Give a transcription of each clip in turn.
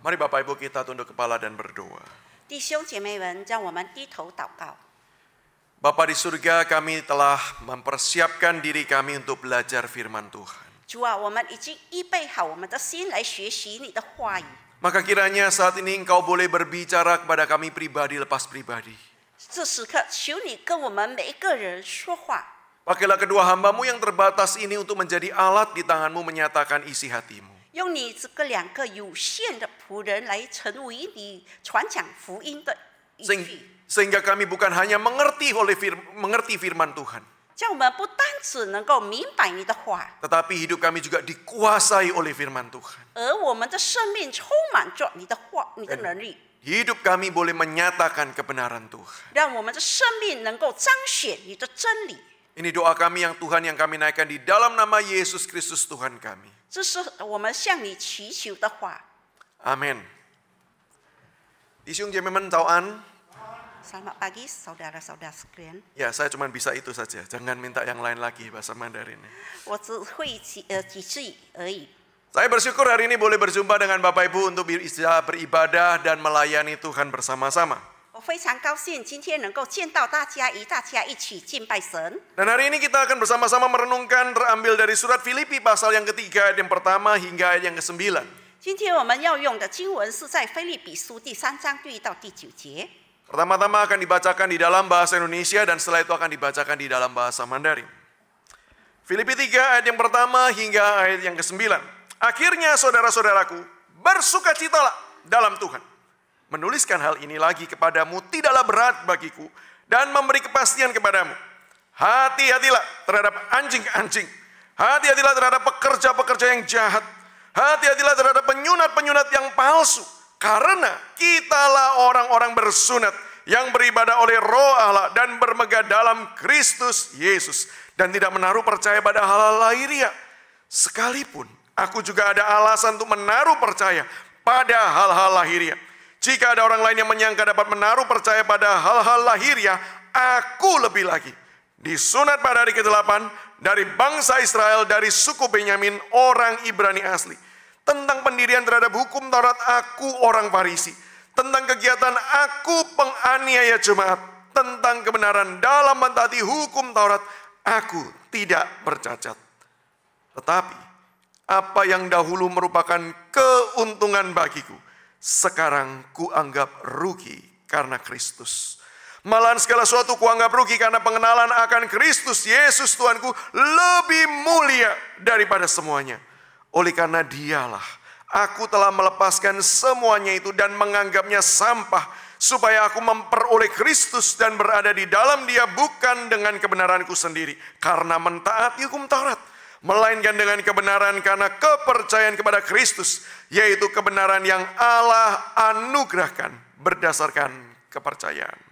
Mari Bapak Ibu kita tunduk kepala dan berdoa. 弟兄姐妹们，让我们低头祷告。 Bapa di surga, kami telah mempersiapkan diri kami untuk belajar firman Tuhan. 主啊，我们已经预备好我们的心来学习你的话语。 Maka kiranya saat ini Engkau boleh berbicara kepada kami pribadi lepas pribadi. 这时刻，求你跟我们每一个人说话。 Pakailah kedua hambamu yang terbatas ini untuk menjadi alat di tanganmu menyatakan isi hatimu. 用你这个2个有限的仆人来成为你传讲福音的依据， Sehingga kami bukan hanya mengerti firman Tuhan, 叫我们不单只能够明白你的话， tetapi hidup kami juga dikuasai oleh firman Tuhan. 而我们的生命充满着你的话、你的能力， Hidup kami boleh menyatakan kebenaran Tuhan. 让我们的生命能够彰显你的真理。 Ini doa kami yang Tuhan yang kami naikkan di dalam nama Yesus Kristus Tuhan kami. 这是我们向你祈求的话。 Amin.弟兄姐妹们早安. Selamat pagi saudara-saudara sekalian. Ya, saya cuma bisa itu saja. Jangan minta yang lain lagi bahasa Mandarin. 我只会几句而已。 Saya bersyukur hari ini boleh berjumpa dengan Bapak Ibu untuk bisa beribadah dan melayani Tuhan bersama-sama. 我非常高兴今天能够见到大家，与大家一起敬拜神。 Dan hari ini kita akan bersama-sama merenungkan terambil dari surat Filipi pasal yang ketiga ayat yang pertama hingga ayat yang ke-9. 今天我们要用的经文是在腓立比书第3章6到第9节。 Pertama-tama akan dibacakan di dalam bahasa Indonesia dan setelah itu akan dibacakan di dalam bahasa Mandarin. Filipi 3 ayat yang pertama hingga ayat yang ke-9. Akhirnya saudara-saudaraku, bersukacitalah dalam Tuhan. Menuliskan hal ini lagi kepadamu tidaklah berat bagiku dan memberi kepastian kepadamu. Hati-hatilah terhadap anjing-anjing. Hati-hatilah terhadap pekerja-pekerja yang jahat. Hati-hatilah terhadap penyunat-penyunat yang palsu. Karena kitalah orang-orang bersunat yang beribadah oleh Roh Allah dan bermegah dalam Kristus Yesus. Dan tidak menaruh percaya pada hal-hal lahiriah. Sekalipun aku juga ada alasan untuk menaruh percaya pada hal-hal lahiriah. Jika ada orang lain yang menyangka dapat menaruh percaya pada hal-hal lahiriah, aku lebih lagi. Disunat pada hari ke-8 dari bangsa Israel, dari suku Benyamin, orang Ibrani asli. Tentang pendirian terhadap hukum Taurat, aku orang Farisi. Tentang kegiatan aku penganiaya jemaat. Tentang kebenaran dalam mentaati hukum Taurat, aku tidak bercacat. Tetapi apa yang dahulu merupakan keuntungan bagiku, sekarang kuanggap rugi karena Kristus. Malahan segala sesuatu kuanggap rugi karena pengenalan akan Kristus Yesus Tuhanku lebih mulia daripada semuanya. Oleh karena dialah aku telah melepaskan semuanya itu dan menganggapnya sampah, supaya aku memperoleh Kristus dan berada di dalam Dia bukan dengan kebenaranku sendiri karena mentaati hukum Taurat, melainkan dengan kebenaran karena kepercayaan kepada Kristus, yaitu kebenaran yang Allah anugerahkan berdasarkan kepercayaan.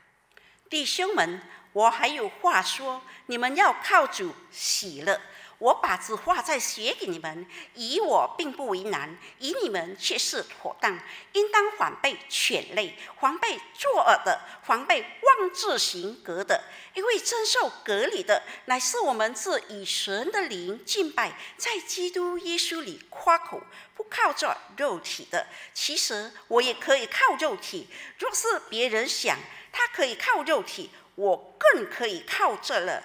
弟兄们，我还有话说，你们要靠主喜乐。我把这话再写给你们，以我并不为难，以你们却是妥当。应当防备犬类，防备作恶的，防备妄自行格的。因为真受隔离的，乃是我们自以神的灵敬拜，在基督耶稣里夸口，不靠着肉体的。其实我也可以靠肉体，若是别人想他可以靠肉体，我更可以靠这了。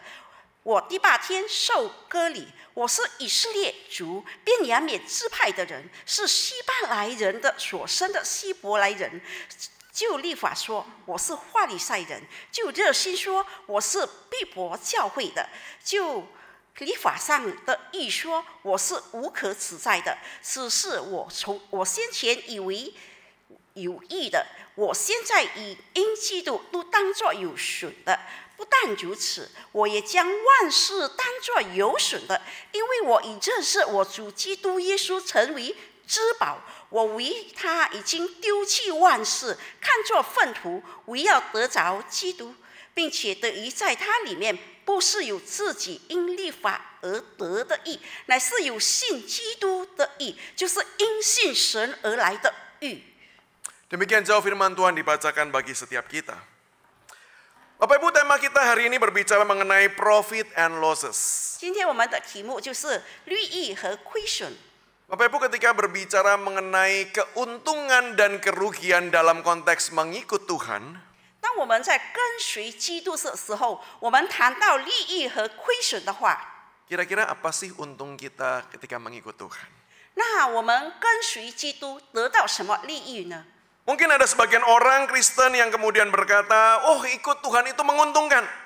我第8天受割礼，我是以色列族便雅悯支派的人，是希伯来人的所生的希伯来人。就律法说，我是法利赛人；就热心说，我是必伯教会的；就律法上的义说，我是无可指摘的。只是我先前以为有益的，我现在以因基督都当作有损的。 不但如此，我也将万事当作有损的，因为我已认识我主基督耶稣成为至宝。我为他已经丢弃万事，看作粪土，为要得着基督，并且得以在他里面，不是有自己因律法而得的义，乃是有信基督的义，就是因信神而来的义。 Demikian jauh firman Tuhan dibacakan bagi setiap kita. Bapak Ibu, tema kita hari ini berbicara mengenai profit and losses. 今天我们的题目就是利益和亏损。Bapak Ibu, ketika berbicara mengenai keuntungan dan kerugian dalam konteks mengikut Tuhan, 当我们在跟随基督的时候，我们谈到利益和亏损的话， kira-kira apa sih untung kita ketika mengikut Tuhan? 那我们跟随基督得到什么利益呢？ Mungkin ada sebagian orang Kristen yang kemudian berkata, oh ikut Tuhan itu menguntungkan.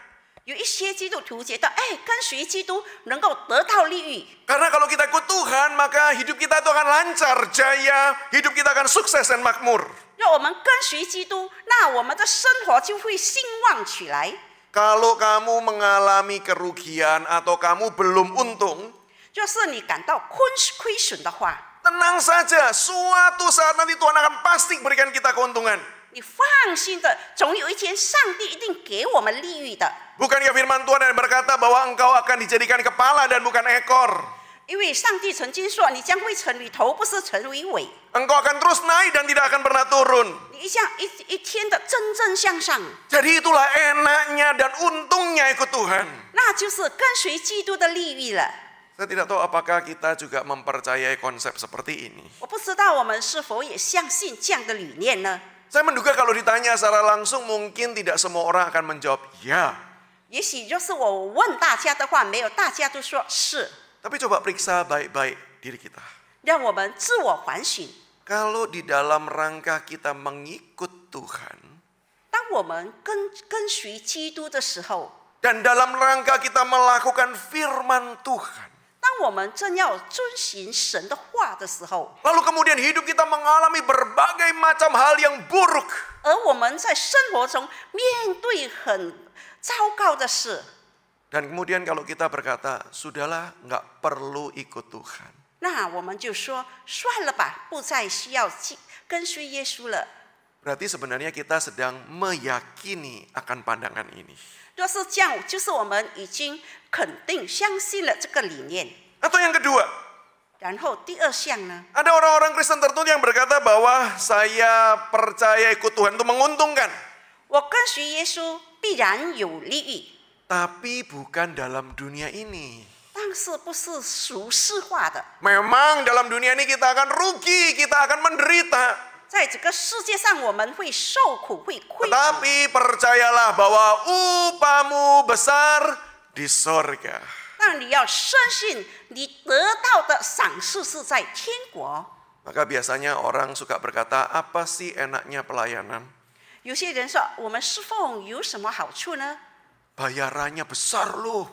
有一些基督徒觉得，跟随基督能够得到利益， Karena kalau kita ikut Tuhan, maka hidup kita itu akan lancar, jaya, hidup kita akan sukses dan makmur. 让我们跟随基督，那我们的生活就会兴旺起来。 Kalau kamu mengalami kerugian atau kamu belum untung, 就是你感到亏损的话， tenang saja, suatu saat nanti Tuhan akan pasti berikan kita keuntungan. 你放心的，总有一天上帝一定给我们利益的。 Bukankah firman Tuhan yang berkata bahwa engkau akan dijadikan kepala dan bukan ekor? 因为上帝曾经说，你将会成为头，不是成为尾。 Engkau akan terus naik dan tidak akan pernah turun. 你一天的真正向上， Jadi itulah enaknya dan untungnya ikut Tuhan. 那就是跟随基督的利益了。 Saya tidak tahu apakah kita juga mempercayai konsep seperti ini. 我不知道我们是否也相信这样的理念呢？ Saya menduga kalau ditanya secara langsung mungkin tidak semua orang akan menjawab ya. 也许就是我问大家的话，没有大家都说是。 Tapi coba periksa baik-baik diri kita. 让我们自我反省。 Kalau di dalam rangka kita mengikut Tuhan, 当我们跟随基督的时候， dan dalam rangka kita melakukan firman Tuhan, 当我们正要遵行神的话的时候， lalu kemudian hidup kita mengalami berbagai macam hal yang buruk, 而我们在生活中面对很糟糕的事， dan kemudian kalau kita berkata, sudahlah nggak perlu ikut Tuhan. 那我们就说算了吧，不再需要跟随耶稣了。 Berarti sebenarnya kita sedang meyakini akan pandangan ini. 若是这样，就是我们已经肯定相信了这个理念。 Atau yang kedua, 然后第二项呢， ada orang-orang Kristen tertentu yang berkata bahwa saya percaya ikut Tuhan itu menguntungkan. 我跟随耶稣必然有利益， Tapi bukan dalam dunia ini. 但是不是俗世化的。 Memang dalam dunia ini kita akan rugi, kita akan menderita. 在这个世界上，我们会受苦，会亏损。 Tetapi percayalah bahwa upamu besar di sorga. 但你要深信，你得到的赏赐是在天国。 Maka biasanya orang suka berkata, apa sih enaknya pelayanan? 有些人说，我们侍奉有什么好处呢？ Bayarannya besar loh.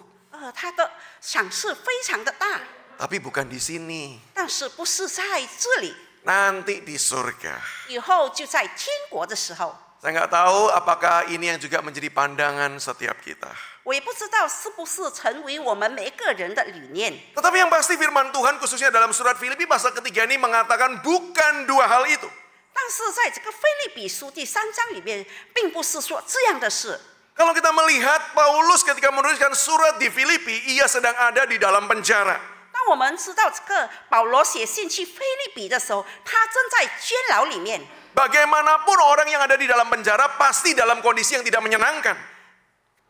他的赏赐非常的大， Tapi bukan di sini. 但是不是在这里， Nanti di surga. 以后就在天国的时候。 Saya nggak tahu apakah ini yang juga menjadi pandangan setiap kita. 我也不知道是不是成为我们每个人的理念。 Tetapi yang pasti firman Tuhan khususnya dalam surat Filipi pasal ketiga ini mengatakan bukan dua hal itu. 但是在这个腓立比书第3章里面，并不是说这样的事。 Kalau kita melihat Paulus ketika menuliskan surat di Filipi, ia sedang ada di dalam penjara. 当我们知道这个保罗写信去腓立比的时候，他正在监牢里面。 Bagaimanapun orang yang ada di dalam penjara pasti dalam kondisi yang tidak menyenangkan.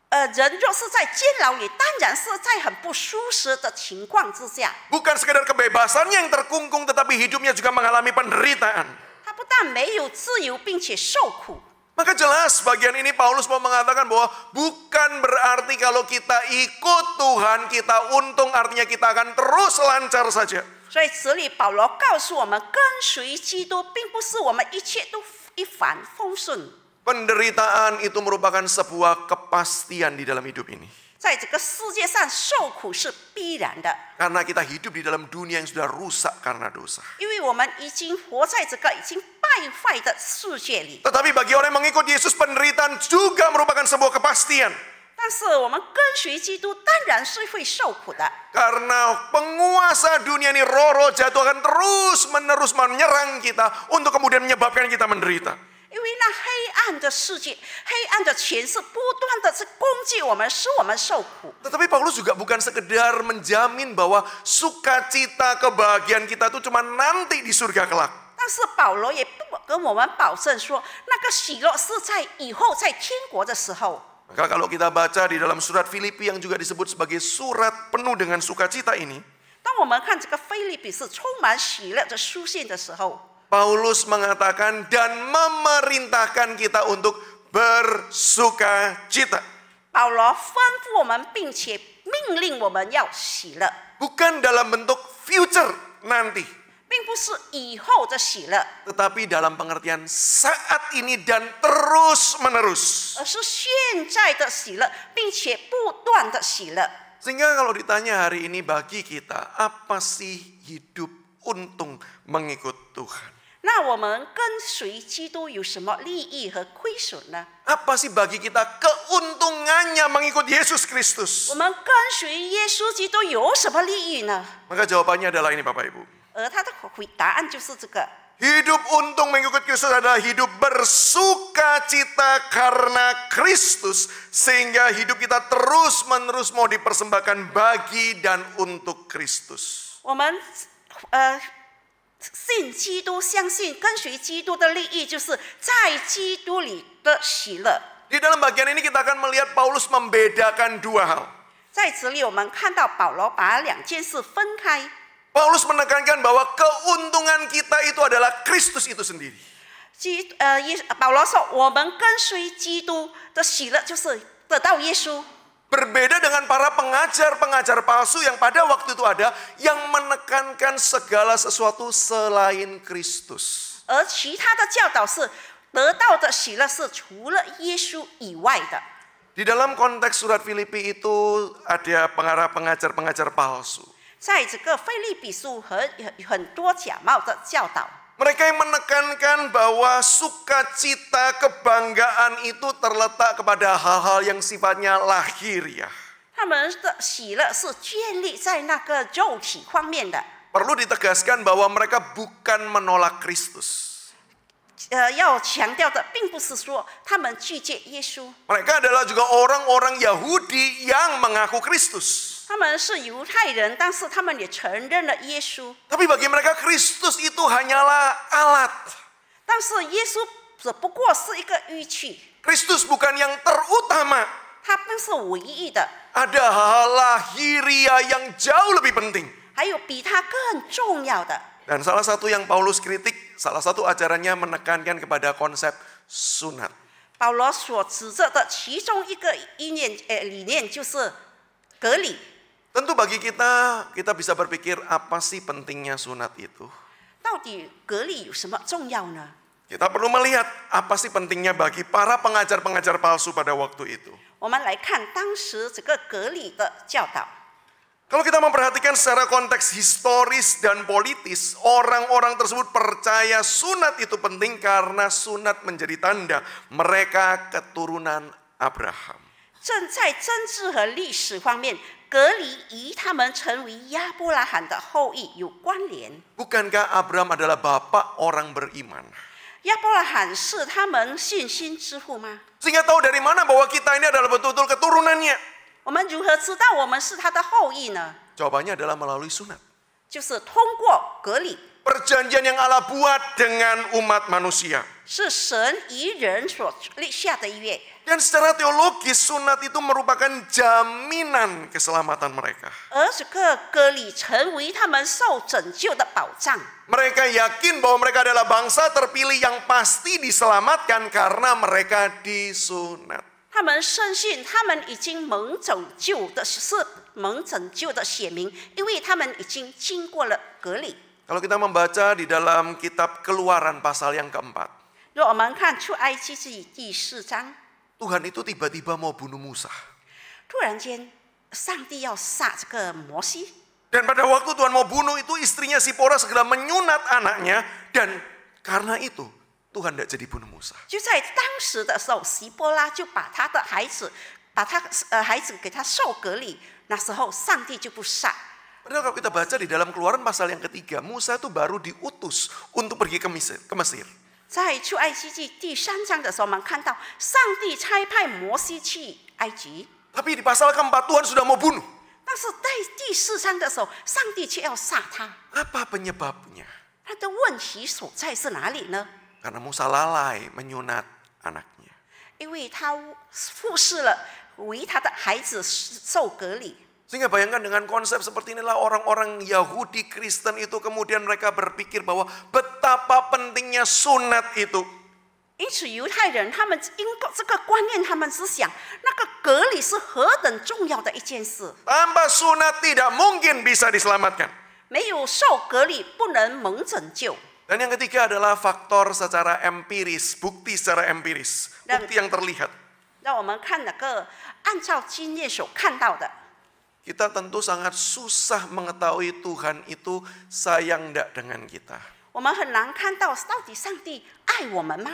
人若是在监牢里，当然是在很不舒适的情况之下。 Bukan sekedar kebebasannya yang terkungkung, tetapi hidupnya juga mengalami penderitaan. 他不但没有自由，并且受苦。 Maka jelas bagian ini Paulus mau mengatakan bahwa bukan berarti kalau kita ikut Tuhan, kita untung, artinya kita akan terus lancar saja. 所以这里保罗告诉我们，跟随基督，并不是我们一切都一帆风顺。 Penderitaan itu merupakan sebuah kepastian di dalam hidup ini. 在这个世界上受苦是必然的， Karena kita hidup di dalam dunia yang sudah rusak karena dosa. 因为我们已经活在这个已经败坏的世界里。 Tetapi bagi orang yang mengikut Yesus, penderitaan juga merupakan sebuah kepastian. 但是我们跟随基督，当然是会受苦的， Karena penguasa dunia ini, roh-roh jatuh akan terus-menerus menyerang kita untuk kemudian menyebabkan kita menderita. 因为那黑暗的世界、黑暗的权势不断的在攻击我们，使我们受苦。 Tetapi Paulus juga bukan sekedar menjamin bahwa sukacita kebahagiaan kita itu cuma nanti di surga kelak. 但是保罗也不跟我们保证说，那个喜乐是在以后在天国的时候。 Maka kalau kita baca di dalam surat Filipi yang juga disebut sebagai surat penuh dengan sukacita ini, 当当我们看这个腓立比是充满喜乐的书信的时候， Paulus mengatakan dan memerintahkan kita untuk bersuka cita. 保罗吩咐我们，并且命令我们要喜乐， Bukan dalam bentuk future nanti, 并不是以后的喜乐， tetapi dalam pengertian saat ini dan terus menerus. 而是现在的喜乐，并且不断的喜乐。 Sehingga kalau ditanya hari ini bagi kita, apa sih hidup untung mengikut Tuhan? 那我们跟随基督有什么利益和亏损呢？ Apa sih bagi kita keuntungannya mengikut Yesus Kristus? 我们跟随耶稣基督有什么利益呢？ Maka jawabannya adalah ini Bapak Ibu. 而他的答案就是这个： Hidup untung mengikut Kristus adalah hidup bersuka cita karena Kristus. Sehingga hidup kita terus menerus mau dipersembahkan bagi dan untuk Kristus. 我们信基督、相信跟随基督的利益，就是在基督里的喜乐。 Di dalam bagian ini kita akan melihat Paulus membedakan dua hal. 在这里，我们看到保罗把两件事分开。 Paulus menekankan bahwa keuntungan kita itu adalah Kristus itu sendiri. 保罗说，我们跟随基督的喜乐就是得到耶稣。 Berbeda dengan para pengajar-pengajar palsu yang pada waktu itu ada, yang menekankan segala sesuatu selain Kristus. 而其他的教导是得到的喜乐是除了耶稣以外的。 Di dalam konteks surat Filipi itu ada pengajar-pengajar palsu. 在这个腓立比书很多假冒的教导。 Mereka yang menekankan bahwa sukacita kebanggaan itu terletak kepada hal-hal yang sifatnya lahiriah. 他们的喜乐是建立在那个肉体方面的。 Perlu ditegaskan bahwa mereka bukan menolak Kristus. 要强调的并不是说他们拒绝耶稣， Mereka adalah juga orang-orang Yahudi yang mengaku Kristus. 他们是犹太人，但是他们也承认了耶稣。 Tapi bagi mereka Kristus itu hanyalah alat. 但是耶稣只不过是一个迂曲， Kristus bukan yang terutama. 他不是唯一的， Ada hal lahiriah yang jauh lebih penting. 还有比他更重要的。 Dan salah satu yang Paulus kritik, salah satu ajarannya menekankan kepada konsep sunat. 保罗所指责的其中一个理念就是割礼。 Tentu bagi kita bisa berpikir apa sih pentingnya sunat itu. 到底割礼有什么重要呢？ Kita perlu melihat apa sih pentingnya bagi para pengajar-pengajar palsu pada waktu itu. 我们来看当时这个割礼的教导。 Kalau kita memperhatikan secara konteks historis dan politis, orang-orang tersebut percaya sunat itu penting karena sunat menjadi tanda mereka keturunan Abraham. 正在政治和历史方面，割礼与他们成为亚伯拉罕的后裔有关联。 Bukankah Abraham adalah bapak orang beriman? 亚伯拉罕是他们信心之父吗？ Sehingga tahu dari mana bahwa kita ini adalah betul-betul keturunannya? 我们如何知道我们是他的后裔呢？ Jawabannya adalah melalui sunat. 就是通过割礼， Perjanjian yang Allah buat dengan umat manusia. 是神与人所立下的约。 Dan secara teologis sunat itu merupakan jaminan keselamatan mereka. 而这个割礼成为他们受拯救的保障。 Mereka yakin bahwa mereka adalah bangsa terpilih yang pasti diselamatkan karena mereka disunat. 他们深信他们已经蒙拯救的是蒙拯救的选民，因为他们已经经过了割礼。 Kalau kita membaca di dalam kitab Keluaran pasal yang keempat, 若我们看出埃及记第4章， Tuhan itu tiba-tiba mau bunuh Musa. 突然间上帝要杀这个摩西， Dan pada waktu Tuhan mau bunuh itu istrinya Sipora segera menyunat anaknya. Dan karena itu Tuhan tidak jadi bunuh Musa. 就在当时的时候，希波拉就把他的孩子，孩子给他受割礼，那时候上帝就不杀。 Padahal kalau kita baca di dalam Keluaran pasal yang ketiga, Musa itu baru diutus untuk pergi ke Mesir. 在出埃及记第3章的时候，我们看到上帝差派摩西去埃及， Tapi di pasal keempat Tuhan sudah mau bunuh. 但是在第4章的时候，上帝却要杀他。 Apa penyebabnya? 他的问题所在是哪里呢？ Karena Musa lalai menyunat anaknya. 因为他忽视了为他的孩子受割礼。Sehingga bayangkan dengan konsep seperti inilah orang-orang Yahudi Kristen itu kemudian mereka berpikir bahwa betapa pentingnya sunat itu. 因此，犹太人他们因这个观念，他们只想那个隔离是何等重要的一件事。 Tanpa sunat tidak mungkin bisa diselamatkan. 没有受隔离，不能蒙拯救。 Dan yang ketiga adalah faktor secara empiris, bukti secara empiris, bukti yang terlihat. 让我们看那个按照经验所看到的， Kita tentu sangat susah mengetahui Tuhan itu sayang enggak dengan kita. 我们很难看到到底上帝爱我们吗？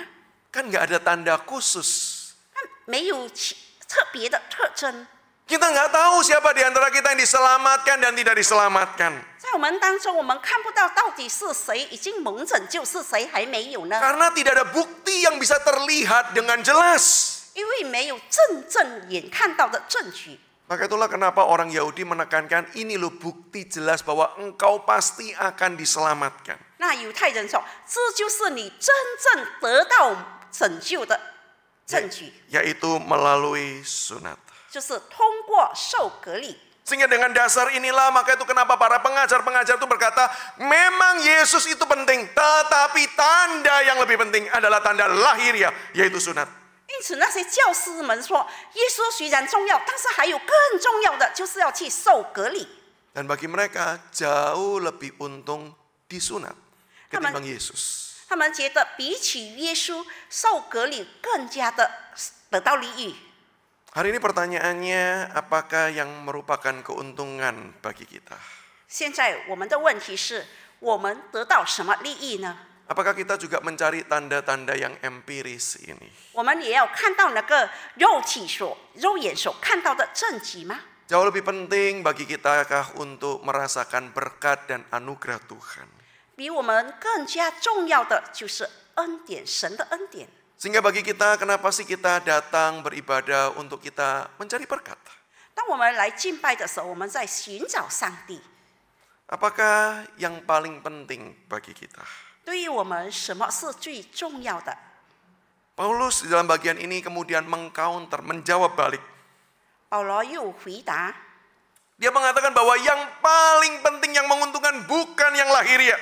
Kan nggak ada tanda khusus. 他没有特别的特征。 Kita nggak tahu siapa di antara kita yang diselamatkan dan tidak diselamatkan. 在我们当中，我们看不到到底是谁已经蒙拯救，是谁还没有呢？ Karena tidak ada bukti yang bisa terlihat dengan jelas. 因为没有正眼看到的证据。 Maka itulah kenapa orang Yahudi menekankan ini loh bukti jelas bahwa engkau pasti akan diselamatkan. 那犹太人说，这就是你真正得到拯救的证据， Yaitu melalui sunat. 就是通过受隔离。 Sehingga dengan dasar inilah maka itu kenapa para pengajar-pengajar itu berkata memang Yesus itu penting. Tetapi tanda yang lebih penting adalah tanda lahiriah yaitu sunat. 因此，那些教师们说，耶稣虽然重要，但是还有更重要的，就是要去受隔离。 Dan bagi mereka jauh lebih untung disunat ketimbang Yesus. 他们觉得比起耶稣受隔离更加的得到利益。 Hari ini pertanyaannya apakah yang merupakan keuntungan bagi kita? 现在我们的问题是，我们得到什么利益呢？ Apakah kita juga mencari tanda-tanda yang empiris ini? 我们也要看到那个肉眼所看到的证据吗？ Jauh lebih penting bagi kitakah untuk merasakan berkat dan anugerah Tuhan. 比我们更加重要的就是恩典，神的恩典。 Sehingga bagi kita, kenapa sih kita datang beribadah untuk kita mencari berkat? 当我们来敬拜的时候，我们在寻找上帝。 Apakah yang paling penting bagi kita? 对于我们，什么是最重要的？ Paulus di dalam bagian ini kemudian mengcounter, menjawab balik. 保罗又回答， Dia mengatakan bahwa yang paling penting yang menguntungkan bukan yang lahiriah.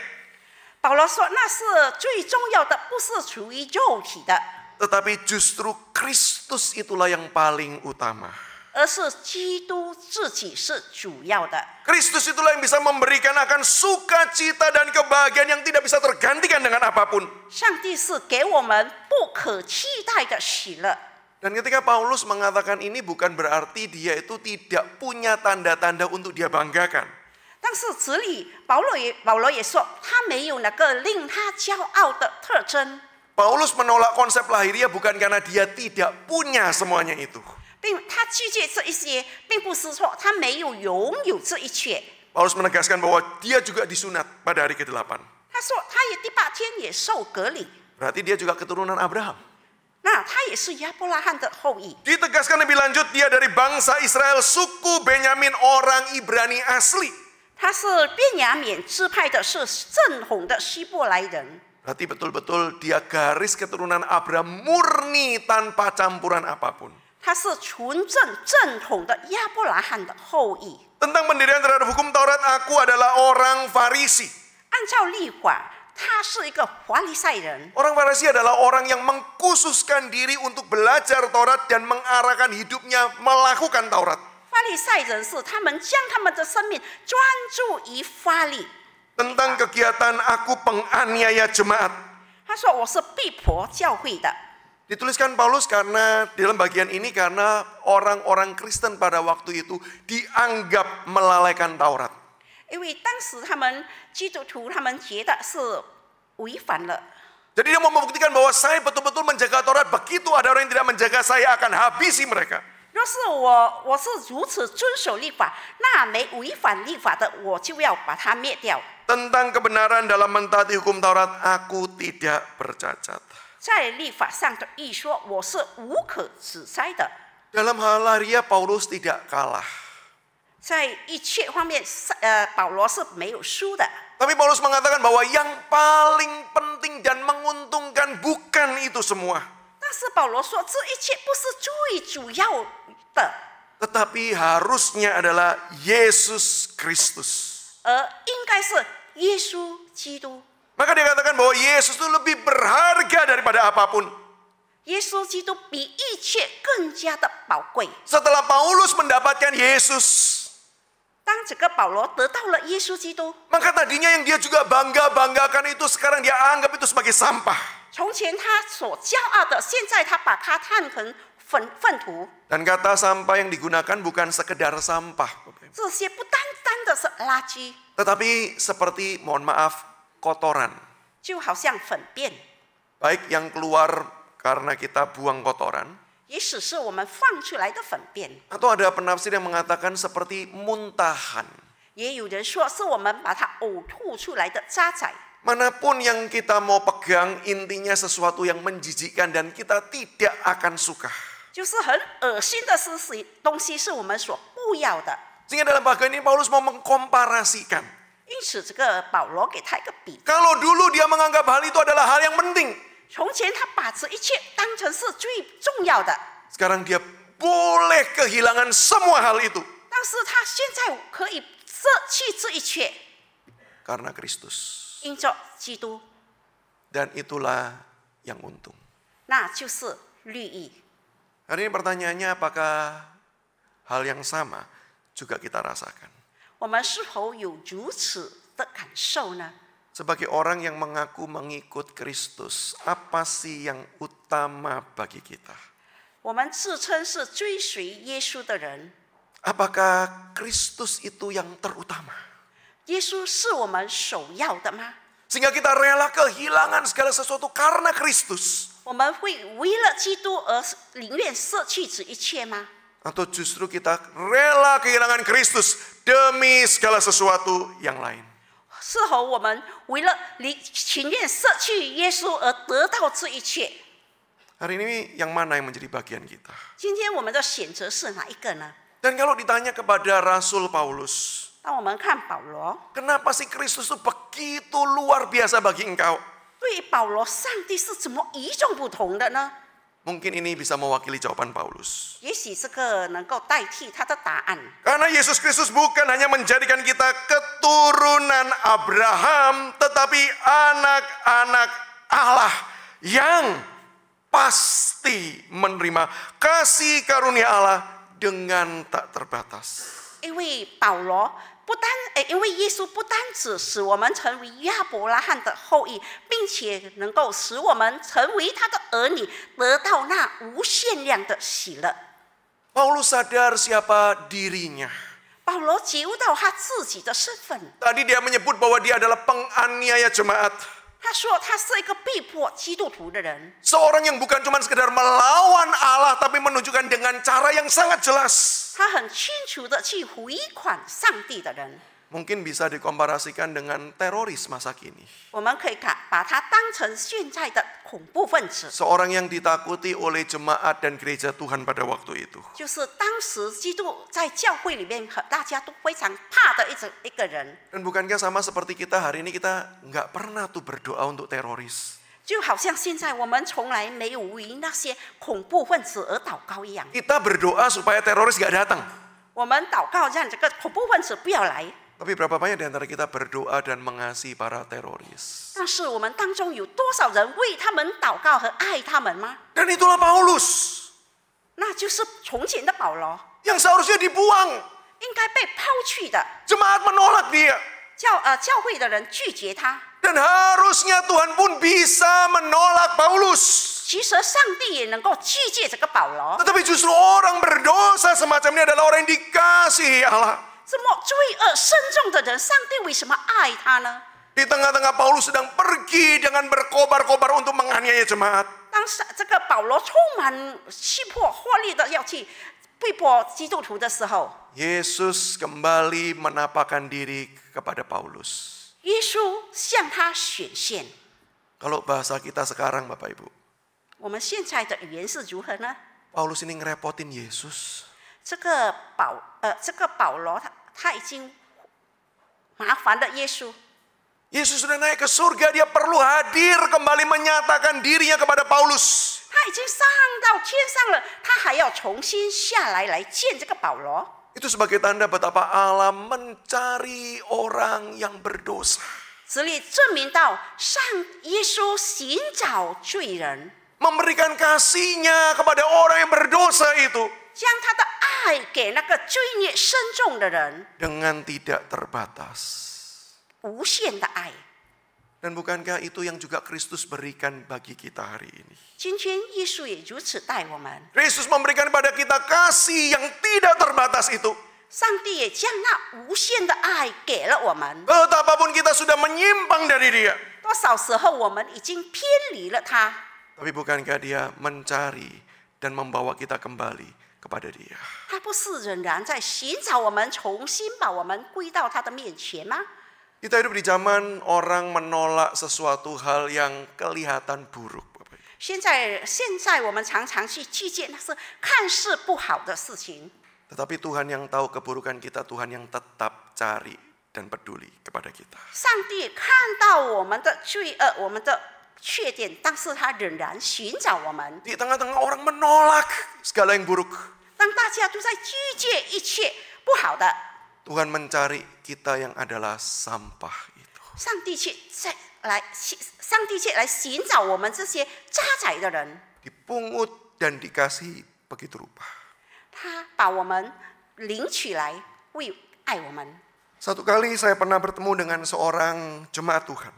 保罗说那是最重要的，不是属于肉体的， Tetapi justru Kristus itulah yang paling utama. 而是基督自己是主要的。 Kristus itulah yang bisa memberikan akan sukacita dan kebahagiaan yang tidak bisa tergantikan dengan apapun. 上帝是给我们不可替代的喜乐。 Dan ketika Paulus mengatakan ini bukan berarti dia itu tidak punya tanda-tanda untuk dia banggakan. 但是这里保罗也说，他没有那个令他骄傲的特征， Paulus menolak konsep lahiriah bukan karena dia tidak punya semuanya itu. 并他拒绝这一些，并不是说他没有拥有这一切。 Paulus menegaskan bahwa dia juga disunat pada hari ke-8. 他说他也第8天也受隔离， Berarti dia juga keturunan Abraham. 那他也是亚伯拉罕的后裔。 Ditegaskan lebih lanjut dia dari bangsa Israel, suku Benyamin, orang Ibrani asli. 他是便雅悯支派的，是正统的希伯来人。 Berarti betul-betul dia garis keturunan Abraham murni tanpa campuran apapun. 他是纯正统的亚伯拉罕的后裔。 Tentang pendirian terhadap hukum Taurat, aku adalah orang Farisi. 按照律法，他是一个法利赛人。 Orang Farisi adalah orang yang mengkhususkan diri untuk belajar Taurat dan mengarahkan hidupnya melakukan Taurat. 法利赛人是他们将他们的生命专注于法律。 Tentang kegiatan aku penganiaya jemaat. 他说我是逼迫教会的。 Dituliskan Paulus karena di dalam bagian ini karena orang-orang Kristen pada waktu itu dianggap melalaikan Taurat. 因为当时他们基督徒，他们觉得是违反了。 Jadi dia mau membuktikan bahwa saya betul-betul menjaga Taurat. Begitu ada orang yang tidak menjaga, saya akan habisi mereka. 若是我是如此遵守律法，那没违反律法的，我就要把它灭掉。 Tentang kebenaran dalam mentaati hukum Taurat, aku tidak bercacat. 在律法上的义说，我是无可指摘的。 Dalam hal lahiriah, Paulus tidak kalah. 在一切方面，保罗是没有输的。 Tapi Paulus mengatakan bahwa yang paling penting dan menguntungkan bukan itu semua. 但是保罗说，这一切不是最主要的。tetapi harusnya adalah Yesus Kristus. 而应该是耶稣基督。 Maka dia katakan bahwa Yesus itu lebih berharga daripada apapun. 耶稣基督比一切更加的宝贵。 Setelah Paulus mendapatkan Yesus, 当这个保罗得到了耶稣基督， maka tadinya yang dia juga bangga-banggakan itu sekarang dia anggap itu sebagai sampah. 从前他所骄傲的，现在他把它看成粪土。 Dan kata sampah yang digunakan bukan sekedar sampah, 这些不单单的是垃圾， tetapi seperti, mohon maaf, kotoran. 就好像粪便， Baik yang keluar karena kita buang kotoran, 也许是我们放出来的粪便， atau ada penafsir yang mengatakan seperti muntahan. 也有人说是我们把它呕吐出来的渣滓。 Manapun yang kita mau pegang, intinya sesuatu yang menjijikkan dan kita tidak akan suka. 就是很恶心的东西，是我们所不要的。 Sehingga dalam bagian ini Paulus mau mengkomparasikan. 因此，这个保罗给他一个比。 Kalau dulu dia menganggap hal itu adalah hal yang penting, 从前他把这一切当成是最重要的， sekarang dia boleh kehilangan semua hal itu 但是他现在可以舍弃这一切， karena Kristus. 因着基督， Dan itulah yang untung. 那就是律意。 Hari ini pertanyaannya, apakah hal yang sama juga kita rasakan? 我们是否有如此的感受呢？ Sebagai orang yang mengaku mengikut Kristus, apa sih yang utama bagi kita? 我们自称是追随耶稣的人， Apakah Kristus itu yang terutama? 耶稣是我们首要的吗？ Sehingga kita rela kehilangan segala sesuatu karena Kristus. 我们会为了基督而宁愿舍弃这一切吗？ Atau justru kita rela kehilangan Kristus demi segala sesuatu yang lain. 是否我们为了情愿舍弃耶稣而得到这一切？ Hari ini yang mana yang menjadi bagian kita? 今天我们的选择是哪一个呢？ Dan kalau ditanya kepada Rasul Paulus, 当我们看保罗， kenapa sih Kristus itu begitu luar biasa bagi engkau? 对于保罗，上帝是怎么与众不同的呢？ Mungkin ini bisa mewakili jawaban Paulus. 也许这个能够代替他的答案。 Karena Yesus Kristus bukan hanya menjadikan kita keturunan Abraham, tetapi anak-anak Allah yang pasti menerima kasih karunia Allah dengan tak terbatas. 因为保罗因为耶稣不单只使我们成为亚伯拉罕的后裔，并且能够使我们成为他的儿女，得到那无限量的喜乐。 Paulus sadar siapa dirinya. 保罗觉悟到他自己的身份， Tadi dia menyebut bahwa dia adalah penganiaya jemaat. 他说他是一个逼迫基督徒的人， Seorang yang bukan cuma sekedar melawan Allah, tapi menunjukkan dengan cara yang sangat jelas. 他很清楚的去回款上帝的人。 Mungkin bisa dikomparasikan dengan teroris masa kini. 我们可以把他当成现在的恐怖分子， Seorang yang ditakuti oleh jemaat dan gereja Tuhan pada waktu itu. 就是当时基督在教会里面大家都非常怕的一个人。 Dan bukankah sama seperti kita hari ini, kita nggak pernah tuh berdoa untuk teroris. 就好像现在我们从来没有为那些恐怖分子而祷告一样， Kita berdoa supaya teroris nggak datang. 我们祷告让这个恐怖分子不要来。 Tapi berapa banyak di antara kita berdoa dan mengasihi para teroris? 但是我们当中有多少人为他们祷告和爱他们吗？ Dan itulah Paulus 那就是从前的保罗， yang seharusnya dibuang. 应该被抛弃的。 Jemaat menolak dia. 教会的人拒绝他。 Dan harusnya Tuhan pun bisa menolak Paulus. 其实上帝也能够拒绝这个保罗。 Tetapi justru orang berdosa semacam ini adalah orang yang dikasihi Allah. 这么罪恶深重的人，上帝为什么爱他呢？ Di tengah-tengah Paulus sedang pergi dengan berkobar-kobar untuk menganiaya jemaat. 当时这个保罗充满气魄、活力的要去逼迫基督徒的时候， Yesus kembali menampakkan diri kepada Paulus. 耶稣向他显现。 Kalau bahasa kita sekarang Bapak Ibu, 我们现在的语言是如何呢？ Paulus ini ngerepotin Yesus. 这个保罗他已经麻烦了耶稣。Yesus sudah naik ke surga, dia perlu hadir kembali menyatakan dirinya kepada Paulus. 他已经上到天上了，他还要重新下来见这个保罗。 Itu sebagai tanda betapa Allah mencari orang yang berdosa. 这里证明到耶稣寻找罪人， Memberikan kasihnya kepada orang yang berdosa itu. 将他的爱给那个罪孽深重的人， Dengan tidak terbatas. 无限的爱。 Dan bukankah itu yang juga Kristus berikan bagi kita hari ini? 今天耶稣也如此待我们， Kristus memberikan pada kita kasih yang tidak terbatas itu. 上帝也将那无限的爱给了我们。 Betapapun kita sudah menyimpang dari dia. 多少时候我们已经偏离了他， Tapi bukankah dia mencari dan membawa kita kembali kepada dia? 他不是仍然在寻找我们，重新把我们归到他的面前吗？ Kita hidup di zaman orang menolak sesuatu hal yang kelihatan buruk. Bapak Ibu. 现在我们常常去拒绝那是看似不好的事情， Tetapi Tuhan yang tahu keburukan kita, Tuhan yang tetap cari dan peduli kepada kita. 上帝看到我们的罪恶，我们的缺点，但是他仍然寻找我们。 Di tengah-tengah orang menolak segala yang buruk, 当大家都在拒绝一切不好的， Tuhan mencari kita yang adalah sampah itu. 上帝却来寻找我们这些渣滓的人， Dipungut dan dikasih begitu rupa. 他把我们领取来，为爱我们。 Satu kali saya pernah bertemu dengan seorang jemaat Tuhan.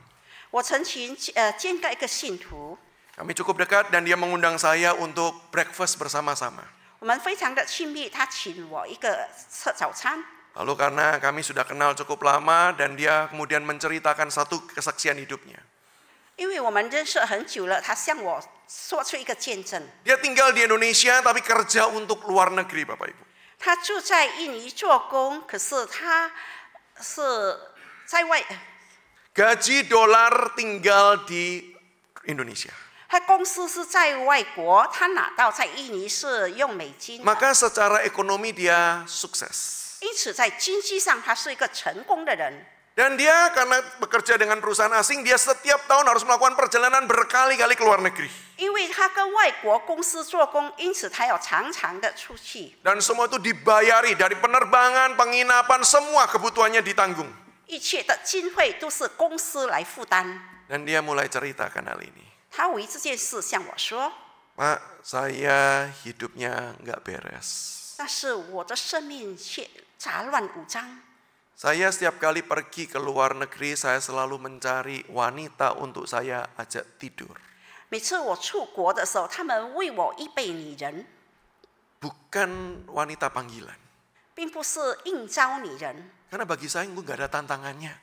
我曾经见过一个信徒， Kami cukup dekat dan dia mengundang saya untuk breakfast bersama-sama. 我们非常的亲密，他请我一个吃早餐。 Lalu karena kami sudah kenal cukup lama dan dia kemudian menceritakan satu kesaksian hidupnya. 因为我们认识很久了，他向我说出一个见证。 Dia tinggal di Indonesia tapi kerja untuk luar negeri, Bapak Ibu. 他住在印尼做工，可是他是在外， Gaji dolar tinggal di Indonesia. 他公司是在外国，他拿到在印尼是用美金的， Maka secara ekonomi dia sukses. 因此在经济上他是一个成功的人。 Dan dia karena bekerja dengan perusahaan asing, dia setiap tahun harus melakukan perjalanan berkali-kali ke luar negeri. 因为他跟外国公司做工，因此他要常常的出去， Dan semua itu dibayari dari penerbangan, penginapan, semua kebutuhannya ditanggung. 一切的经费都是公司来负担。 Dan dia mulai ceritakan hal ini. 他为这件事向我说 Pak, saya hidupnya nggak beres.：“ 但是我的生命却杂乱无章。 Saya setiap kali pergi ke luar negeri, saya selalu mencari wanita untuk saya ajak tidur. 每次我出国的时候，他们为我预备女人， Bukan wanita panggilan. 并不是应招女人， Karena bagi saya itu nggak ada tantangannya.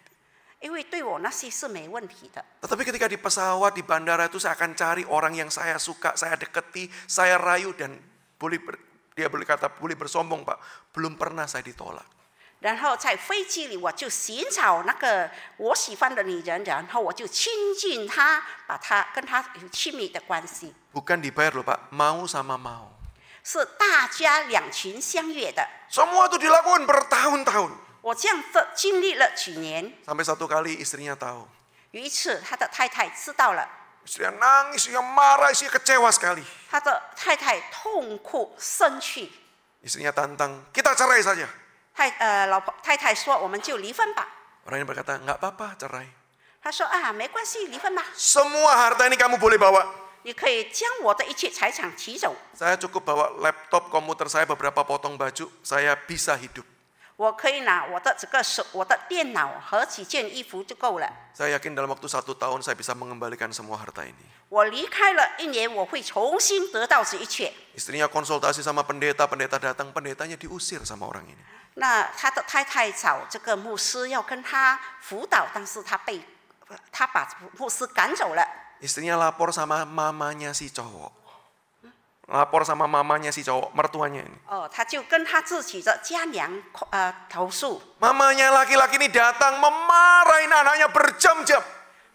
因为对我那些是没问题的。 Tetapi ketika di pesawat, di bandara itu saya akan cari orang yang saya suka, saya deketi, saya rayu dan dia boleh kata boleh bersombong, Pak. Belum pernah saya ditolak. 然后在飞机里，我就寻找那个我喜欢的女人，然后我就亲近她，把她跟她有亲密的关系， Bukan dibayar loh, Pak. Mau sama mau. 是大家两情相悦的。 Semua itu dilakukan bertahun-tahun. 我这样的经历了几年， Sampai satu kali istrinya tahu. 有一次他的太太知道了， Istrinya nangis, istrinya marah, istrinya kecewa sekali. 他的太太痛哭生气， Istrinya tantang, kita cerai saja. 太太说我们就离婚吧。 Orang ini berkata, nggak apa-apa cerai. 他说啊，没关系，离婚吧， Semua harta ini kamu boleh bawa. 你可以将我的一切财产提走， Saya cukup bawa laptop, komputer saya, beberapa potong baju, saya bisa hidup. 我可以拿我的我的电脑和几件衣服就够了。 Saya yakin dalam waktu 1 tahun saya bisa mengembalikan semua harta ini. 我离开了1年，我会重新得到这一切。 Istrinya konsultasi sama pendeta, pendeta datang, pendetanya diusir sama orang ini. 那他的太太找这个牧师要跟他辅导，但是他把牧师赶走了。 Istrinya lapor sama mamanya si cowok. Lapor sama mamanya si cowok, mertuanya ini. 他就跟他自己的家娘投诉。 Mamanya laki-laki ini datang memarahin anaknya berjam-jam.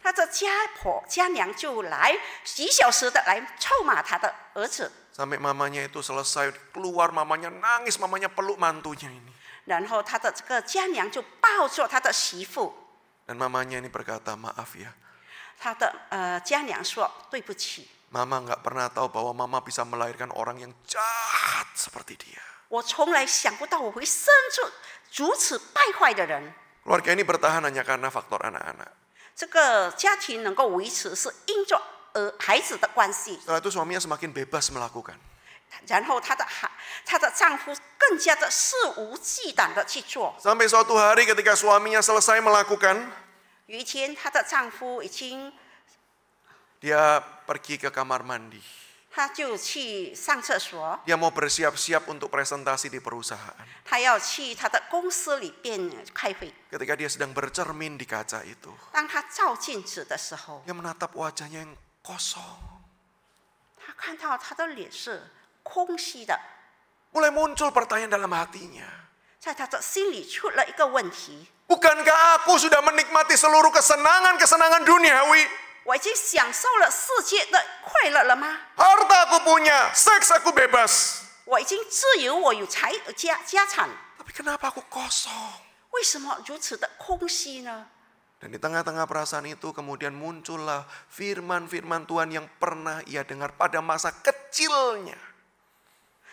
他的家娘就来几小时的来臭骂他的儿子， Sampai mamanya itu selesai keluar, mamanya nangis, mamanya peluk mantunya ini. 然后他的这个家娘就抱住他的媳妇， Dan mamanya ini berkata, maaf ya. 他的家娘说对不起， Mama nggak pernah tahu bahwa mama bisa melahirkan orang yang jahat seperti dia. 我从来想不到我会生出如此败坏的人。 Keluarga ini bertahan hanya karena faktor anak-anak. 这个家庭能够维持，是因着孩子的关系。 Setelah itu suaminya semakin bebas melakukan. 然后她的丈夫更加的肆无忌惮的去做。 Sampai suatu hari ketika suaminya selesai melakukan, 有一天，她的丈夫已经， dia pergi ke kamar mandi. 他就去上厕所， Dia mau bersiap-siap untuk presentasi di perusahaan. 他要去他的公司里边开会。 Ketika dia sedang bercermin di kaca itu, 当他照镜子的时候， dia menatap wajahnya yang kosong. 他看到他的脸是空虚的， Mulai muncul pertanyaan dalam hatinya. 在他的心里出了一个问题： Bukankah aku sudah menikmati seluruh kesenangan-kesenangan duniawi? 我已经享受了世界的快乐了吗？ Harta aku punya, seks aku bebas. 我已经自由，我有家产， Tapi kenapa aku kosong? 为什么如此的空虚呢？ Dan di tengah-tengah perasaan itu kemudian muncullah firman-firman Tuhan yang pernah ia dengar pada masa kecilnya.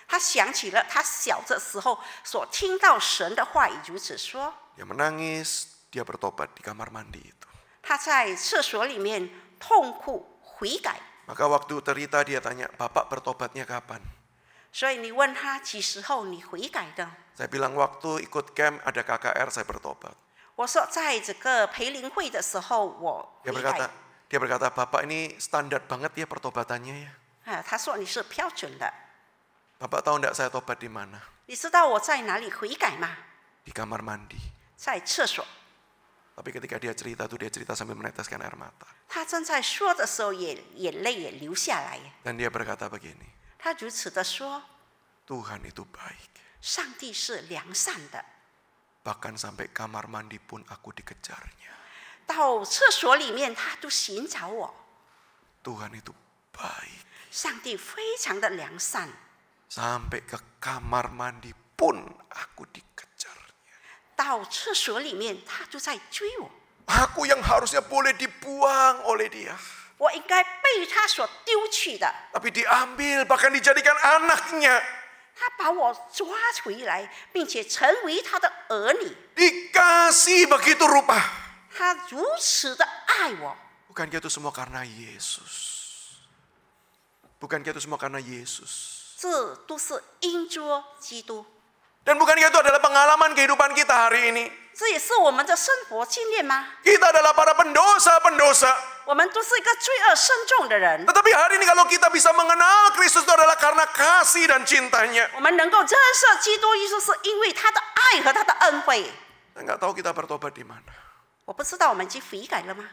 他想起了他小的时候所听到神的话语，如此说。 Dia menangis, dia bertobat di kamar mandi itu. 他在厕所里面痛哭悔改， Maka waktu cerita dia tanya, Bapak bertobatnya kapan? 所以你问他几时候你悔改的？ Saya bilang waktu ikut camp ada KKR saya bertobat. 我说在这个培灵会的时候我 Dia 悔 berkata, 改。 dia berkata, Bapak ini standar banget ya pertobatannya ya. 他说你是标准的。 Bapak tahu enggak saya tobat di mana? 你知道我在哪里悔改吗？ Di kamar mandi. 在厕所。 Tapi ketika dia cerita tuh dia cerita sambil meneteskan air mata. 他正在说的时候，眼泪也流下来。 Dan dia berkata begini, 他如此的说： Tuhan itu baik. 上帝是良善的。 Bahkan sampai kamar mandi pun aku dikejarnya. 到厕所里面，他都寻找我。 Tuhan itu baik. 上帝非常的良善。 Sampai ke kamar mandi pun aku dikejarnya. 到厕所里面，他就在追我。 Aku yang harusnya boleh dibuang oleh dia. 我应该被他所丢弃的， Tapi diambil bahkan dijadikan anaknya. 他把我抓回来，并且成为他的儿女。 Dikasih begitu rupa. 他如此的爱我， Bukankah itu semua karena Yesus? Bukankah itu semua karena Yesus? 这都是因着基督。 Dan bukankah itu adalah pengalaman kehidupan kita hari ini? 这也是我们的生活经验吗？ Kita adalah para pendosa-pendosa. 我们都是一个罪恶深重的人， Tetapi hari ini kalau kita bisa mengenal Kristus itu adalah karena kasih dan cintanya. 我们能够认识基督耶稣，是因为他的爱和他的恩惠。 Saya nggak tahu kita bertobat di mana. 我不知道我们已经悔改了吗？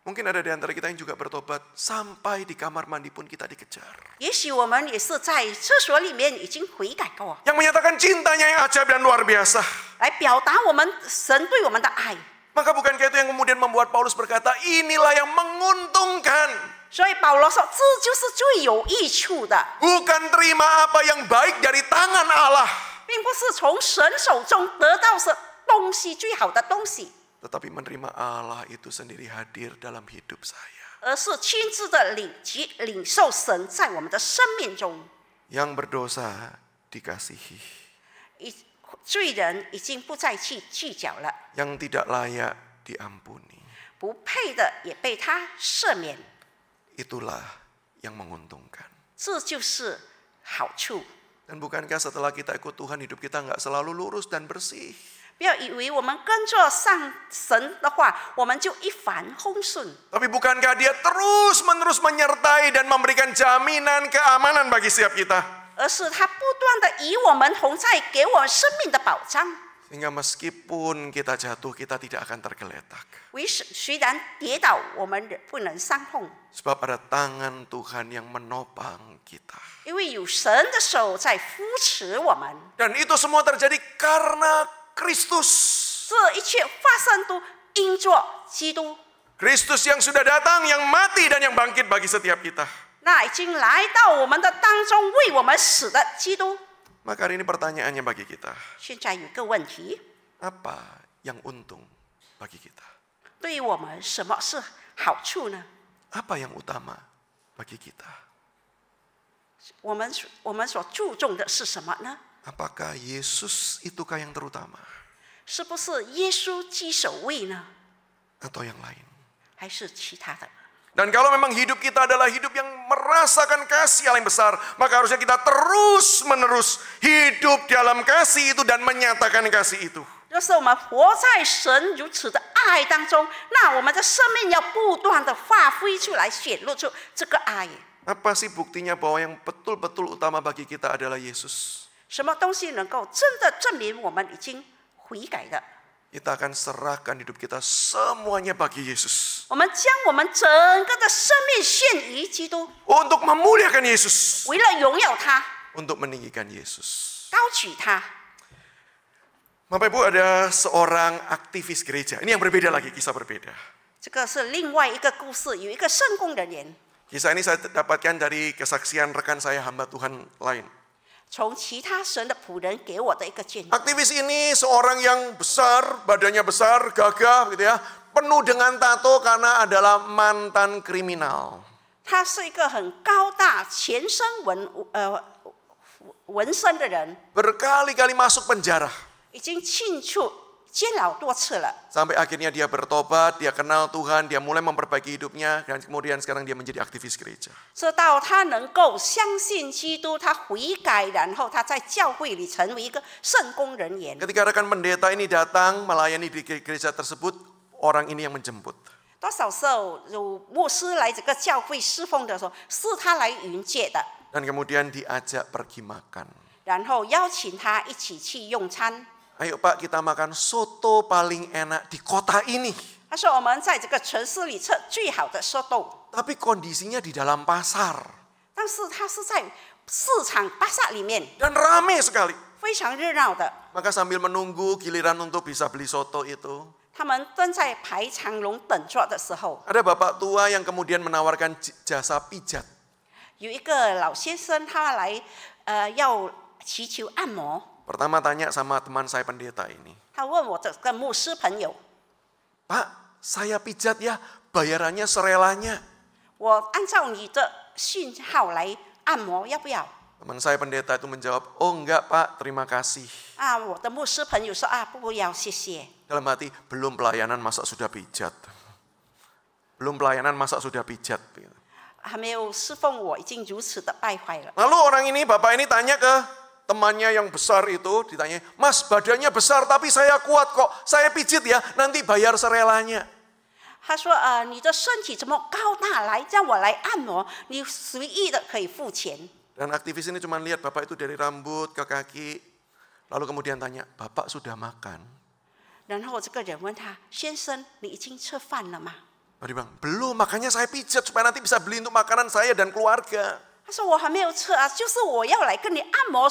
Mungkin ada di antara kita yang juga bertobat sampai di kamar mandi pun kita dikejar. 也许我们也是在厕所里面已经悔改过， Yang menyatakan cintanya yang ajaib dan luar biasa. 来表达我们神对我们的爱。 Maka bukankah itu yang kemudian membuat Paulus berkata, inilah yang menguntungkan. 所以保罗说，这就是最有益处的， Bukan terima apa yang baik dari tangan Allah. 并不是从神手中得到是东西最好的东西， Tetapi menerima Allah itu sendiri hadir dalam hidup saya. 而是亲自的领受神在我们的生命中。 Yang berdosa dikasihi. 罪人已经不再去计较了， Yang tidak layak diampuni. 不配的也被他赦免， Itulah yang menguntungkan. 这就是好处。 Dan bukankah setelah kita ikut Tuhan hidup kita nggak selalu lurus dan bersih? 不要以为我们跟着上神的话，我们就一帆风顺。 Tapi bukankah dia terus-menerus menyertai dan memberikan jaminan keamanan bagi setiap kita? 而是他不断的与我们同在，给我们生命的保障。 Sehingga meskipun kita jatuh, kita tidak akan tergeletak. 虽然跌倒，我们不能伤痛， Sebab ada tangan Tuhan yang menopang kita. 因为有神的手在扶持我们。 Dan itu semua terjadi karena Kristus. 这一切发生都因着基督， Kristus yang sudah datang, yang mati dan yang bangkit bagi setiap kita. 那已经来到我们的当中，为我们死的基督。 Maka hari ini pertanyaannya bagi kita. 现在有个问题， Apa yang untung bagi kita? 对于我们什么是好处呢？ Apa yang utama bagi kita? 我们所注重的是什么呢？ Apakah Yesus itukah yang terutama? 是不是耶稣居首位呢？ Atau yang lain? 还是其他的？ Dan kalau memang hidup kita adalah hidup yang merasakan kasih Allah yang besar, maka harusnya kita terus-menerus hidup dalam kasih itu dan menyatakan kasih itu. 若是我们活在神如此的爱当中，那我们的生命要不断的发挥出来，显露出这个爱。 Apa sih buktinya bahwa yang betul-betul utama bagi kita adalah Yesus? 什么东西能够真的证明我们已经悔改的？ Kita akan serahkan hidup kita semuanya bagi Yesus. 我们将我们整个的生命献于基督， Untuk memuliakan Yesus. 为了荣耀他， Untuk meninggikan Yesus. 高举他。 Bapak Ibu, ada seorang aktivis gereja. Ini yang berbeda lagi, kisah berbeda. 这个是另外一个故事，有一个圣工人员， Kisah ini saya dapatkan dari kesaksian rekan saya hamba Tuhan lain. 从其他神的仆人给我的一个建议。 Aktivis ini seorang yang besar, badannya besar, gagah gitu ya. Penuh dengan tato karena adalah mantan kriminal. 他是一个很高大、全身纹身的人， Berkali-kali masuk penjara. 已经进出监牢多次了。 Sampai akhirnya dia bertobat, dia kenal Tuhan, dia mulai memperbaiki hidupnya. Dan kemudian sekarang dia menjadi aktivis gereja. 直到他能够相信基督，他悔改，然后他在教会里成为一个圣工人员。 Ketika rekan pendeta ini datang melayani di gereja tersebut, orang ini yang menjemput. 多少时候有牧师来这个教会侍奉的时候，是他来迎接的， Dan kemudian diajak pergi makan. 然后邀请他一起去用餐。 Ayo Pak, kita makan soto paling enak di kota ini. 他说我们在这个城市里吃最好的寿豆， Tapi kondisinya di dalam pasar. 但是他是在市场巴萨里面， Dan rame sekali. 非常热闹的。 Maka sambil menunggu giliran untuk bisa beli soto itu, 他们正在排长龙等着的时候， ada bapak tua yang kemudian menawarkan jasa pijat. 有一个老先生他来要祈求按摩。 Pertama tanya sama teman saya pendeta ini. 他问我这个牧师朋友， Pak, saya pijat ya, bayarannya serelanya. 我按照你的信号来按摩，要不要？ Teman saya pendeta itu menjawab, oh enggak Pak, terima kasih. 啊，我的牧师朋友说啊，不要，谢谢。 Dalam hati, belum pelayanan masa sudah pijat. Belum pelayanan masa sudah pijat. 还没有侍奉我，已经如此的败坏了。 Lalu orang ini, bapak ini tanya ke temannya yang besar itu, ditanya, Mas badannya besar tapi saya kuat kok, saya pijit ya, nanti bayar serelanya. 他说你的身体怎么高大，来让我来按摩，你随意的可以付钱。 Dan aktivis ini cuma lihat bapak itu dari rambut ke kaki, lalu kemudian tanya, Bapak sudah makan? 然后这个人问他，先生，你已经吃饭了吗？ Dia bilang, belum, makanya saya pijat supaya nanti bisa beli untuk makanan saya dan keluarga. 他说我还没有吃啊，就是我要来跟你按摩，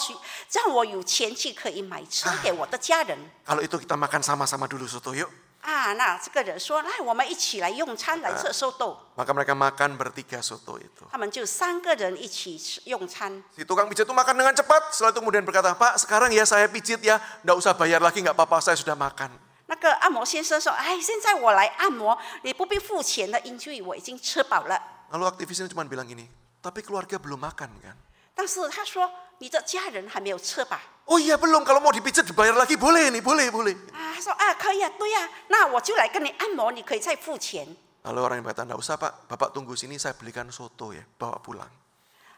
让我有钱去可以买吃给我的家人。 Kalau itu kita makan sama-sama dulu soto yuk. 啊，那这个人说，来，我们一起来用餐来吃寿豆。 Maka mereka makan bertiga soto itu. 他们就3个人一起用餐。 Si tukang pijat itu makan dengan cepat, setelah itu kemudian berkata, Pak sekarang ya saya pijit ya, nggak usah bayar lagi, nggak apa-apa, saya sudah makan. 那个按摩先生说：“哎，现在我来按摩，你不必付钱的，因为我已经吃饱了。” Lalu aktivis ini cuma bilang gini, tapi keluarga belum makan kan? 但是他说：“你的家人还没有吃吧 Oh iya belum, kalau mau dipijat dibayar lagi boleh nih, boleh, boleh. ？”啊，他说：“啊，可以啊，对呀、那我就来跟你按摩，你可以再付钱。” Lalu orang yang berkata, nggak usah Pak, Bapak tunggu sini saya belikan soto ya, bawa pulang.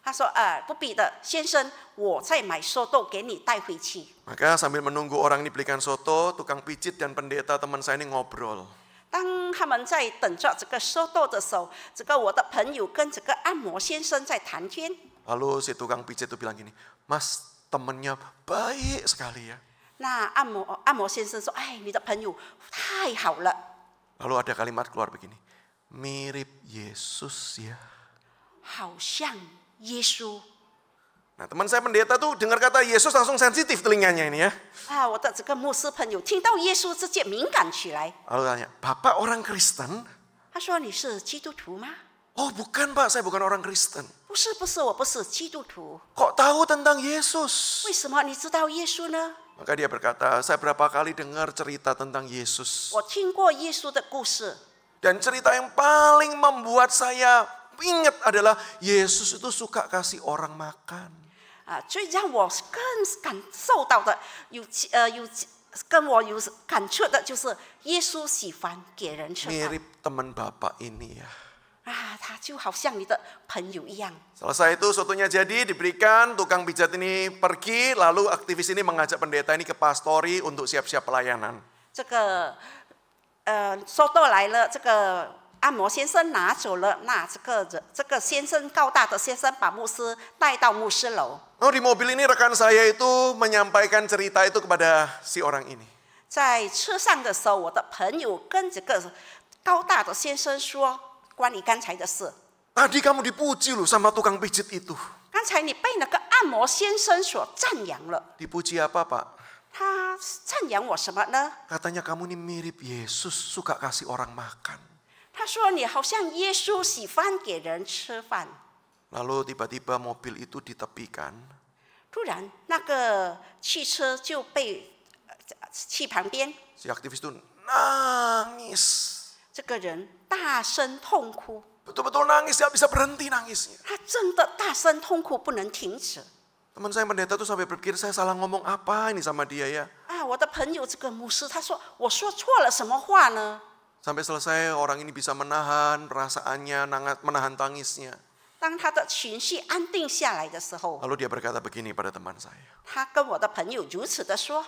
他说：“不必的，先生，我再买寿豆给你带回去。” Maka sambil menunggu orang ini belikan soto, tukang pijit dan pendeta teman saya ini ngobrol. 当他们在等着这个寿豆的时候，这个我的朋友跟这个按摩先生在谈天。 Lalu si tukang pijit itu bilang gini, Mas temennya baik sekali ya. 那按摩先生说：“哎，你的朋友太好了。” Lalu ada kalimat keluar begini, mirip Yesus ya. 好像耶稣 Nah teman saya pendeta tuh dengar kata Yesus langsung sensitif telinganya ini ya. 啊！我的这个牧师朋友听到耶稣直接敏感起来。 Lalu tanya, Bapak orang Kristen? 他说：“你是基督徒吗 Oh bukan Pak, saya bukan orang Kristen.？” 不是，我不是基督徒。 Kok tahu tentang Yesus? 为什么你知道耶稣呢？ Maka dia berkata, saya berapa kali dengar cerita tentang Yesus. 我听过耶稣的故事， Dan cerita yang paling membuat saya ingat adalah Yesus itu suka kasih orang makan. 最让我更感受到的跟我有感触的就是耶稣喜欢给人吃饭 Mirip teman Bapak ini ya. 他就好像你的朋友一样。 Selesai itu sotonya jadi diberikan, tukang pijat ini pergi, lalu aktivis ini mengajak pendeta ini ke pastori untuk siap-siap pelayanan. 这个收到来了，这个按摩先生拿走了，那这个先生高大的先生把牧师带到牧师楼。 Oh, di mobil ini rekan saya itu menyampaikan cerita itu kepada si orang ini. 在车上的时候，我的朋友跟这个高大的先生说关于刚才的事。 Tadi kamu dipuji loh sama tukang pijit itu. 刚才你被那个按摩先生所赞扬了， Dipuji apa Pak? 他赞扬我什么呢？ Katanya kamu ini mirip Yesus, suka kasih orang makan. 他说你好像耶稣喜欢给人吃饭。 Lalu tiba-tiba mobil itu ditepikan. 突然，那个汽车就被去旁边， Si aktivis itu nangis. 这个人大声痛哭， Betul-betul nangis, gak bisa berhenti nangisnya. 他真的大声痛哭，不能停止。 Teman saya pendeta tuh sampai berpikir saya salah ngomong apa ini sama dia ya. 我的朋友这个牧师，他说我说错了什么话呢？ Sampai selesai orang ini bisa menahan perasaannya, menahan tangisnya. 当他的情绪安定下来的时候， Lalu dia berkata begini pada teman saya. 他跟我的朋友如此的说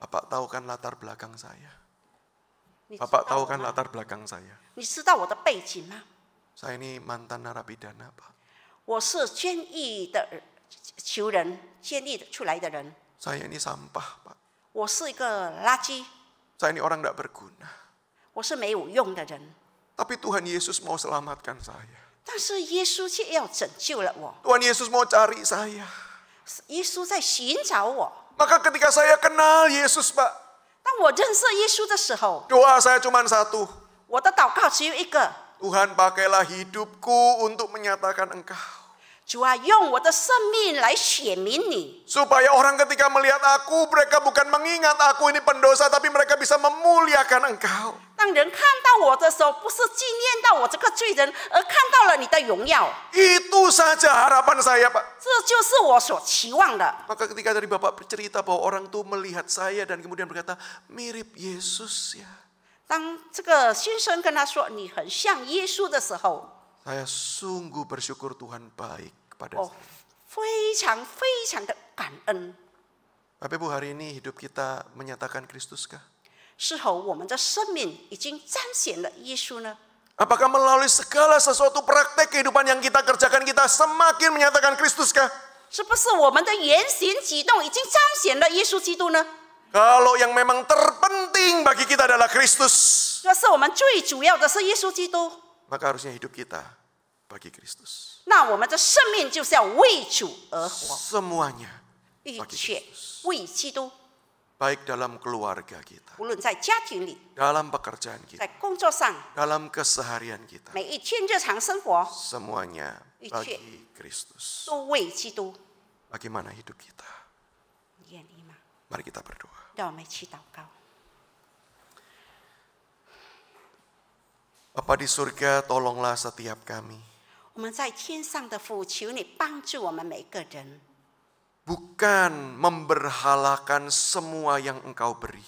Bapak tahu kan latar belakang saya? 你知道 Bapak 我 tahu kan 吗 latar belakang saya? 你知道我的背景吗？ Saya ini mantan narapidana Pak. 我是监狱的囚人，监狱出来的人， Saya ini sampah Pak. 我是一个垃圾， Saya ini orang tidak berguna. 我是没有用的人。 Tapi Tuhan Yesus mau selamatkan saya. 但是耶稣却要拯救了我， Tuhan Yesus mau cari saya. 耶稣在寻找我。 Maka ketika saya kenal Yesus Pak, 当我认识耶稣的时候， doa saya cuma satu. 我的祷告只有一个： Tuhan pakailah hidupku untuk menyatakan Engkau. 主啊，用我的生命来显明你， Supaya orang ketika melihat aku, mereka bukan mengingat aku ini pendosa, tapi mereka bisa memuliakan Engkau. 当人看到我的时候，不是纪念到我这个罪人，而看到了你的荣耀。 Itu saja harapan saya Pak. 这就是我所期望的。 Maka ketika tadi Bapak bercerita bahwa orang tuh melihat saya dan kemudian berkata, mirip Yesus ya. 当这个先生跟他说你很像耶稣的时候， Saya sungguh bersyukur Tuhan baik kepada 我 saya. 非常非常的感恩。 Bapak Ibu, hari ini hidup kita menyatakan Kristuskah? 是否我们的生命已经彰显了耶稣呢？ Apakah melalui segala sesuatu praktek kehidupan yang kita kerjakan kita semakin menyatakan Kristuskah? 是不是我们的言行举动已经彰显了耶稣基督呢？ Kalau yang memang terpenting bagi kita adalah Kristus, 若是我们最主要的是耶稣基督， maka harusnya hidup kita bagi Kristus. 那我们的生命就是要为主而活， Semuanya 一切为基督。 baik dalam keluarga kita, 无论在家庭里， dalam pekerjaan 在 kita, 工作上， dalam keseharian kita, 每一天日常生活 semuanya 一切 bagi Kristus. 都为基督。 Bagaimana hidup kita? 你愿意吗？ Mari kita berdoa. 让我们一起祷告。 Bapa di surga, tolonglah setiap kami. 我们在天上的父，求你帮助我们每个人， Bukan memberhalakan semua yang Engkau beri.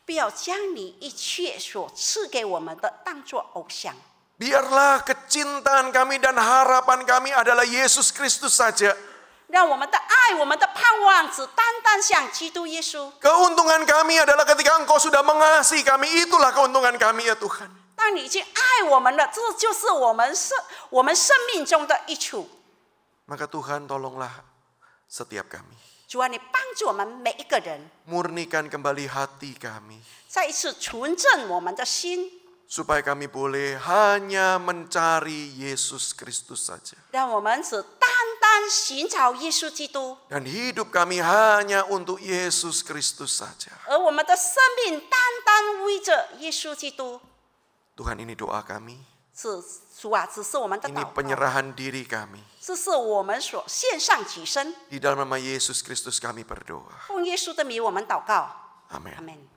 不要将你一切所赐给我们的当作偶像。 Biarlah kecintaan kami dan harapan kami adalah Yesus Kristus saja. 让我们的爱、我们的盼望只单单向基督耶稣。 Keuntungan kami adalah ketika Engkau sudah mengasihi kami. Itulah keuntungan kami ya Tuhan. 当你已经爱我们了，这就是我们生命中的益处。 Maka Tuhan tolonglah setiap kami. 主啊，你帮助我们每一个人， Murnikan kembali hati kami. 再一次纯正我们的心， Supaya kami boleh hanya mencari Yesus Kristus saja. 让我们只单单寻找耶稣基督， Dan hidup kami hanya untuk Yesus Kristus saja. 而我们的生命单单为着耶稣基督。 Tuhan, ini doa kami. 主啊，只是我们的 Ini 祷告， penyerahan diri kami. 这是我们所献上己身。 Di dalam nama Yesus Kristus kami berdoa. 奉耶稣的名，我们祷告， Amin. 阿门。